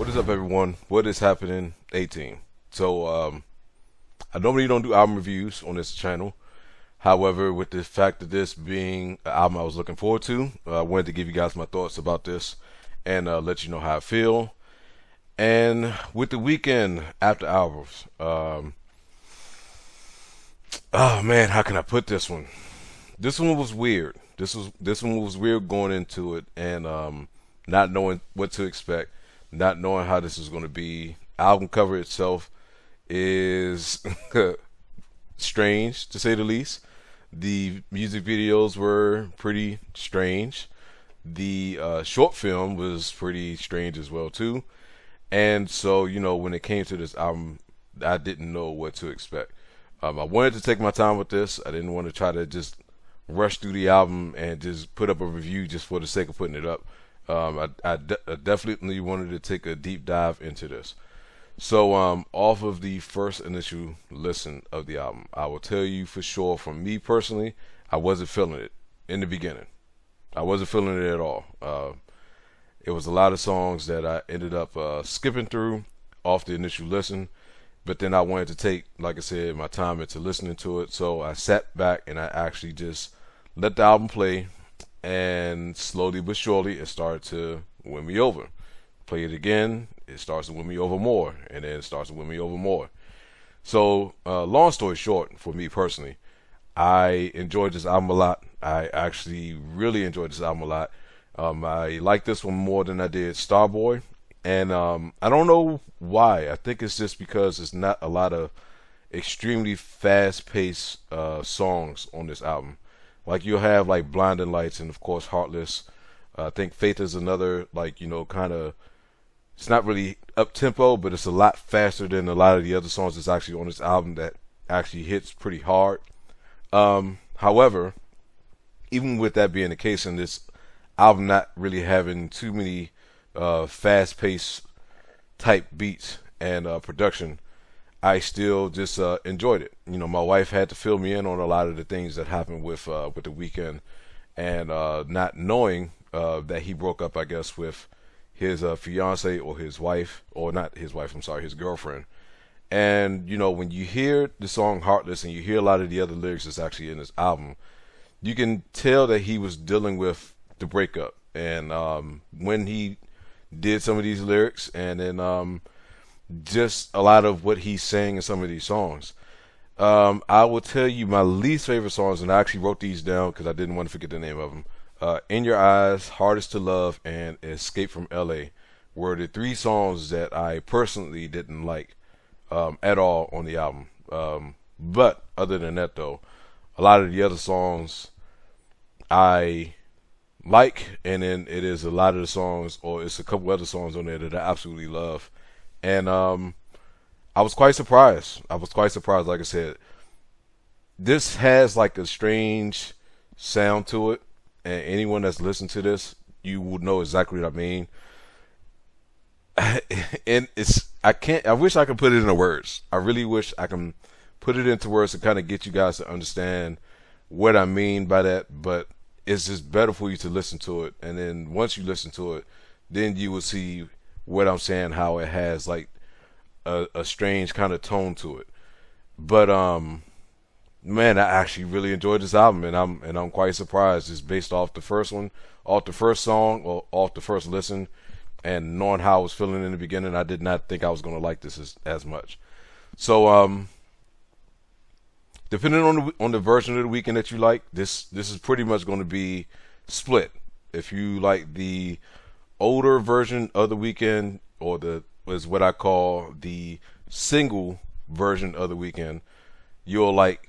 What is up, everyone? What is happening? 18. I normally don't do album reviews on this channel. However, with the fact of this being an album I was looking forward to, I wanted to give you guys my thoughts about this and let you know how I feel. And with the Weeknd after hours, oh man, how can I put this one? This one was weird. This one was weird going into it and not knowing what to expect, not knowing how this is going to be. Album cover itself is strange to say the least. The music videos were pretty strange. The short film was pretty strange as well too. And so, when it came to this album, I didn't know what to expect. I wanted to take my time with this. I didn't want to try to just rush through the album and just put up a review just for the sake of putting it up. I definitely wanted to take a deep dive into this. So off of the first initial listen of the album, I will tell you for sure, from me personally, I wasn't feeling it in the beginning. I wasn't feeling it at all. It was a lot of songs that I ended up skipping through off the initial listen. But then I wanted to take, like I said, my time into listening to it. So I sat back and I actually just let the album play, and slowly but surely it started to win me over. Play it again, it starts to win me over more, and then it starts to win me over more. So long story short, for me personally, I enjoyed this album a lot. I actually really enjoyed this album a lot. I like this one more than I did Starboy. And I don't know why. I think it's just because it's not a lot of extremely fast-paced songs on this album. Like you'll have like Blinding Lights and of course Heartless. I think Faith is another kind of. It's not really up tempo, but it's a lot faster than a lot of the other songs that's actually on this album that actually hits pretty hard. However, even with that being the case, in this album not really having too many fast-paced type beats and production, I still just enjoyed it. My wife had to fill me in on a lot of the things that happened with the Weeknd, and not knowing that he broke up, I guess, with his fiance or his wife, or not his wife, I'm sorry, his girlfriend. And when you hear the song Heartless and you hear a lot of the other lyrics that's actually in this album, you can tell that he was dealing with the breakup. And when he did some of these lyrics, and then just a lot of what he's saying in some of these songs. I will tell you my least favorite songs, and I actually wrote these down because I didn't want to forget the name of them. In Your Eyes, Hardest to Love, and Escape from LA were the three songs that I personally didn't like at all on the album. But other than that, though, a lot of the other songs I like, and then it is a lot of the songs, or it's a couple other songs on there that I absolutely love. And I was quite surprised. Like I said, this has like a strange sound to it, and anyone that's listened to this, you would know exactly what I mean. And I wish I could put it into words. I really wish I can put it into words to kind of get you guys to understand what I mean by that, but it's just better for you to listen to it, and then once you listen to it, then you will see what I'm saying, how it has like a strange kind of tone to it. But man, I actually really enjoyed this album, and I'm quite surprised just based off the first one, off the first song, or off the first listen, and knowing how I was feeling in the beginning. I did not think I was going to like this as much. So depending on the version of the Weeknd that you like, this is pretty much going to be split. If you like the older version of the Weeknd, or is what I call the single version of the Weeknd, you'll like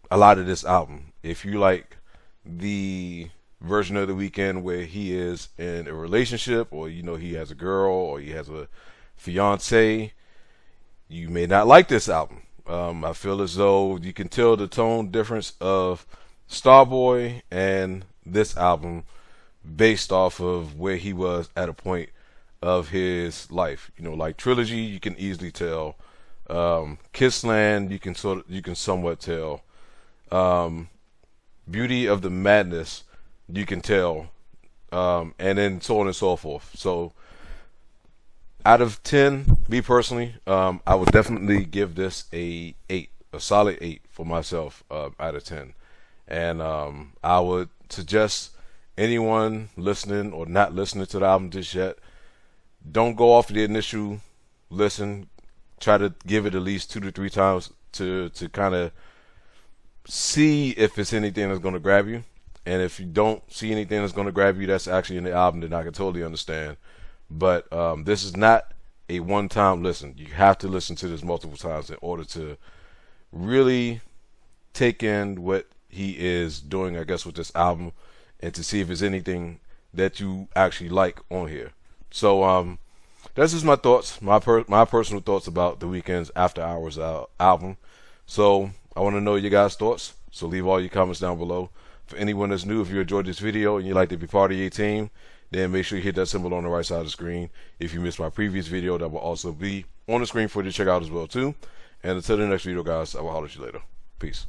a lot of this album. If you like the version of the Weeknd where he is in a relationship, or he has a girl, or he has a fiance, you may not like this album. I feel as though you can tell the tone difference of Starboy and this album based off of where he was at a point of his life. Like Trilogy, you can easily tell. Kissland, you can somewhat tell. Beauty of the Madness, you can tell. And then so on and so forth. So Out of 10, me personally, I would definitely give this a 8, a solid 8 for myself out of 10. And I would suggest anyone listening or not listening to the album just yet, don't go off the initial listen. Try to give it at least 2 to 3 times to kind of see if it's anything that's going to grab you. And if you don't see anything that's going to grab you that's actually in the album, then I can totally understand. But this is not a one-time listen. You have to listen to this multiple times in order to really take in what he is doing, I guess, with this album, and to see if there's anything that you actually like on here. So that's just my thoughts, my personal thoughts about the Weeknd's After Hours album. So I want to know your guys' thoughts. So leave all your comments down below. For anyone that's new, if you enjoyed this video and you'd like to be part of your team, then make sure you hit that symbol on the right side of the screen. If you missed my previous video, that will also be on the screen for you to check out as well too. And until the next video, guys, I will holler at you later. Peace.